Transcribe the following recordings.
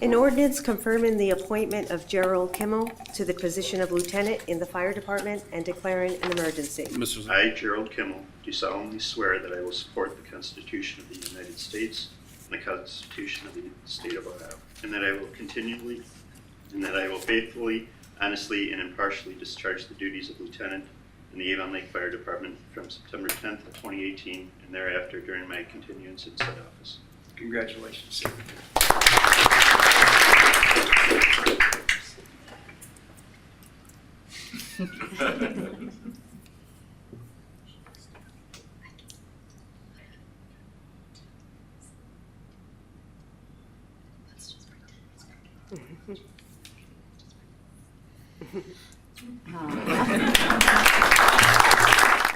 An ordinance confirming the appointment of Gerald Kimmel to the position of lieutenant in the fire department and declaring an emergency. I, Gerald Kimmel, do solemnly swear that I will support the Constitution of the United States and the Constitution of the State of Ohio, and that I will faithfully, honestly, and impartially discharge the duties of lieutenant in the Avon Lake Fire Department from September 10th of 2018 and thereafter during my continuance in said office. Congratulations, sir.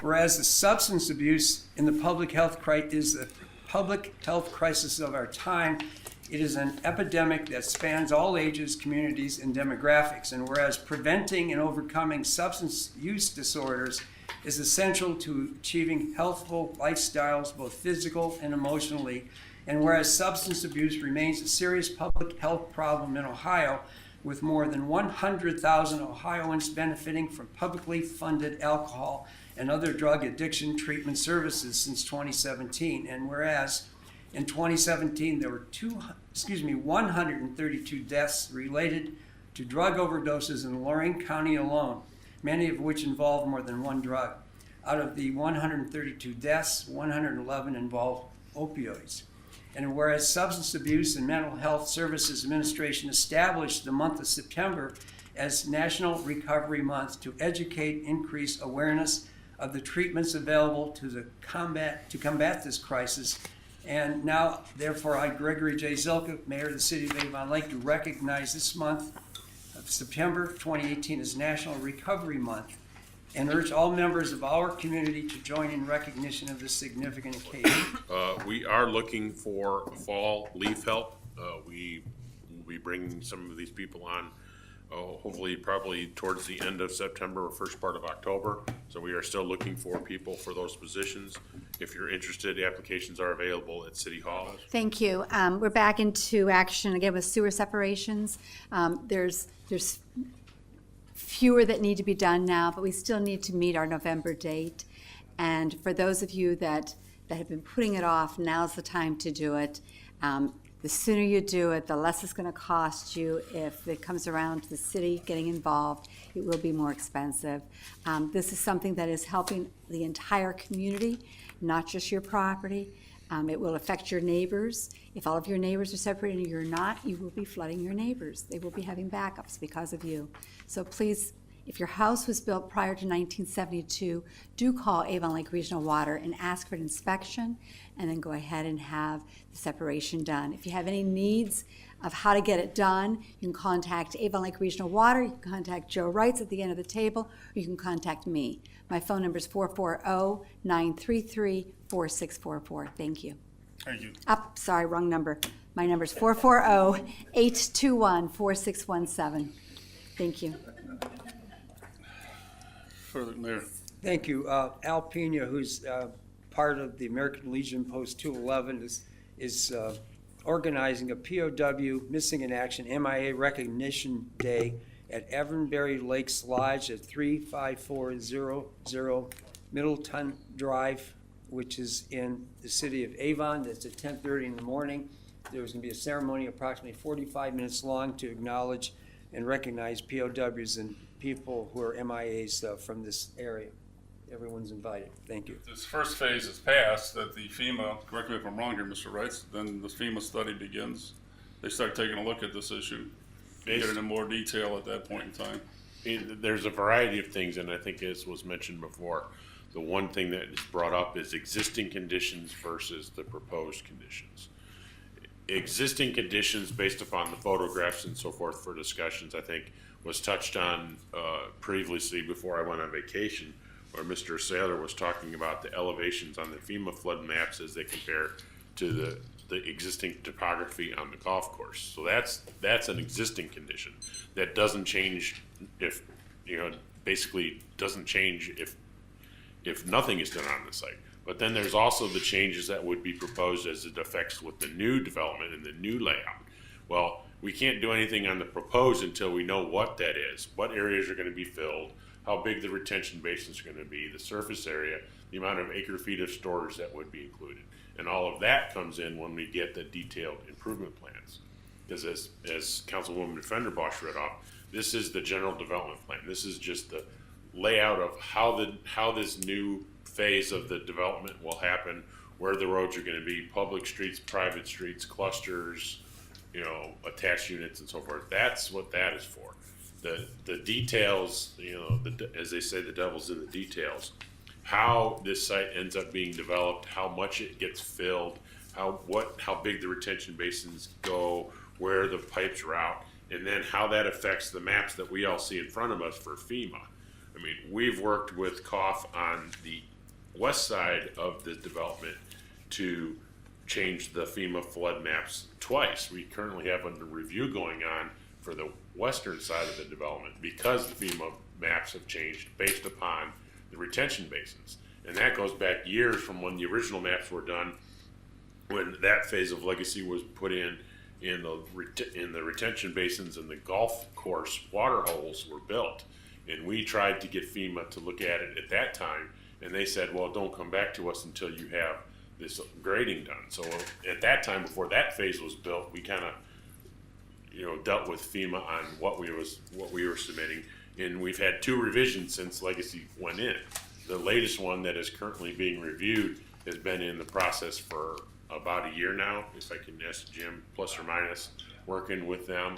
Whereas the substance abuse in the public health is the public health crisis of our time, it is an epidemic that spans all ages, communities, and demographics. And whereas preventing and overcoming substance use disorders is essential to achieving healthful lifestyles, both physical and emotionally, and whereas substance abuse remains a serious public health problem in Ohio, with more than 100,000 Ohioans benefiting from publicly funded alcohol and other drug addiction treatment services since 2017. And whereas in 2017 there were 132 deaths related to drug overdoses in Lorain County alone, many of which involved more than one drug. Out of the 132 deaths, 111 involved opioids. And whereas Substance Abuse and Mental Health Services Administration established the month of September as National Recovery Month to educate, increase awareness of the treatments available to combat this crisis. And now, therefore, I, Gregory J. Zilka, Mayor of the City of Avon Lake, to recognize this month of September 2018 as National Recovery Month, and urge all members of our community to join in recognition of this significant occasion. We are looking for fall leaf help. We will be bringing some of these people on, hopefully probably towards the end of September or first part of October. So we are still looking for people for those positions. If you're interested, the applications are available at City Hall. Thank you. We're back into action again with sewer separations. There's fewer that need to be done now, but we still need to meet our November date. And for those of you that have been putting it off, now's the time to do it. The sooner you do it, the less it's going to cost you. If it comes around to the city getting involved, it will be more expensive. This is something that is helping the entire community, not just your property. It will affect your neighbors. If all of your neighbors are separated and you're not, you will be flooding your neighbors. They will be having backups because of you. So please, if your house was built prior to 1972, do call Avon Lake Regional Water and ask for an inspection, and then go ahead and have the separation done. If you have any needs of how to get it done, you can contact Avon Lake Regional Water, you can contact Joe Wrights at the end of the table, or you can contact me. My phone number is 440-933-4644. Thank you. Thank you. Sorry, wrong number. My number is 440-821-4617. Thank you. Further, Mayor. Thank you. Al Pena, who's part of the American Legion Post 211, is organizing a POW Missing in Action MIA Recognition Day at Avonberry Lakes Lodge at 35400 Middleton Drive, which is in the city of Avon. That's at 10:30 in the morning. There's going to be a ceremony approximately 45 minutes long to acknowledge and recognize POWs and people who are MIAs from this area. Everyone's invited. Thank you. This first phase is passed, that the FEMA, correct me if I'm wrong here, Mr. Wrights, then the FEMA study begins. They start taking a look at this issue, get into more detail at that point in time. There's a variety of things, and I think as was mentioned before, the one thing that is brought up is existing conditions versus the proposed conditions. Existing conditions based upon the photographs and so forth for discussions, I think, was touched on previously before I went on vacation, where Mr. Saylor was talking about the elevations on the FEMA flood maps as they compare to the existing topography on the golf course. So that's an existing condition that doesn't change if, basically doesn't change if nothing is done on the site. But then there's also the changes that would be proposed as it affects with the new development and the new layout. Well, we can't do anything on the proposed until we know what that is, what areas are going to be filled, how big the retention basins are going to be, the surface area, the amount of acre feet of storage that would be included. And all of that comes in when we get the detailed improvement plans. Because as Councilwoman Fenderbosch read off, this is the general development plan. This is just the layout of how this new phase of the development will happen, where the roads are going to be, public streets, private streets, clusters, attached units and so forth. That's what that is for. The details, as they say, the devil's in the details. How this site ends up being developed, how much it gets filled, how big the retention basins go, where the pipes route, and then how that affects the maps that we all see in front of us for FEMA. I mean, we've worked with COF on the west side of the development to change the FEMA flood maps twice. We currently have a review going on for the western side of the development because the FEMA maps have changed based upon the retention basins. And that goes back years from when the original maps were done, when that phase of legacy was put in the retention basins and the golf course water holes were built. And we tried to get FEMA to look at it at that time, and they said, well, don't come back to us until you have this grading done. So at that time, before that phase was built, we kind of dealt with FEMA on what we were submitting, and we've had 2 revisions since legacy went in. The latest one that is currently being reviewed has been in the process for about a year now, if I can ask Jim, plus or minus, working with them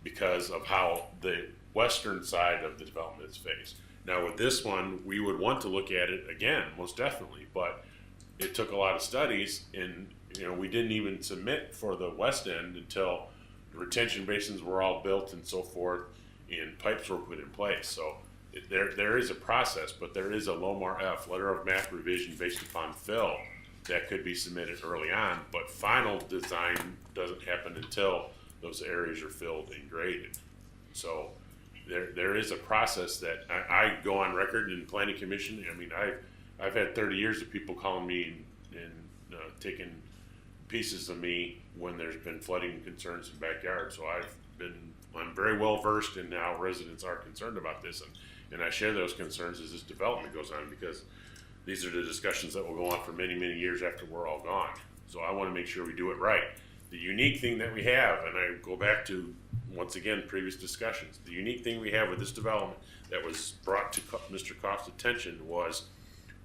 because of how the western side of the development is phased. Now with this one, we would want to look at it again, most definitely, but it took a lot of studies, and we didn't even submit for the west end until the retention basins were all built and so forth, and pipes were put in place. So there is a process, but there is a LOMAR F, letter of map revision based upon fill, that could be submitted early on, but final design doesn't happen until those areas are filled and graded. So there is a process that I go on record in planning commission. I mean, I've had 30 years of people calling me and taking pieces of me when there's been flooding concerns in backyards. So I'm very well versed in how residents are concerned about this, and I share those concerns as this development goes on, because these are the discussions that will go on for many, many years after we're all gone. So I want to make sure we do it right. The unique thing that we have, and I go back to, once again, previous discussions, the unique thing we have with this development that was brought to Mr. Koff's attention was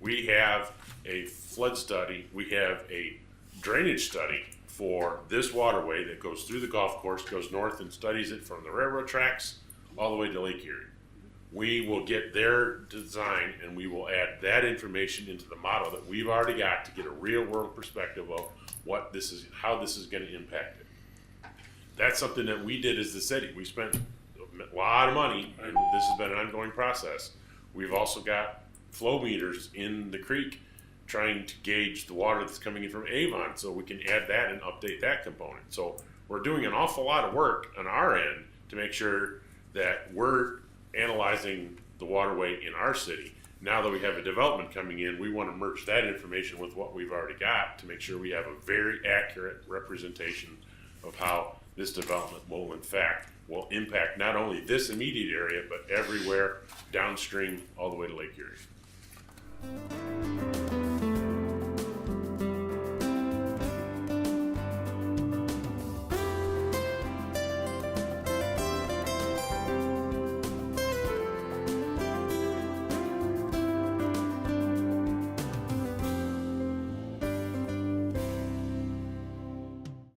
we have a flood study, we have a drainage study for this waterway that goes through the golf course, goes north and studies it from the railroad tracks all the way to Lake Erie. We will get their design and we will add that information into the model that we've already got to get a real world perspective of what this is, how this is going to impact it. That's something that we did as the city. We spent a lot of money, and this has been an ongoing process. We've also got flow meters in the creek trying to gauge the water that's coming in from Avon, so we can add that and update that component. So we're doing an awful lot of work on our end to make sure that we're analyzing the waterway in our city. Now that we have a development coming in, we want to merge that information with what we've already got to make sure we have a very accurate representation of how this development will impact not only this immediate area, but everywhere downstream all the way to Lake Erie.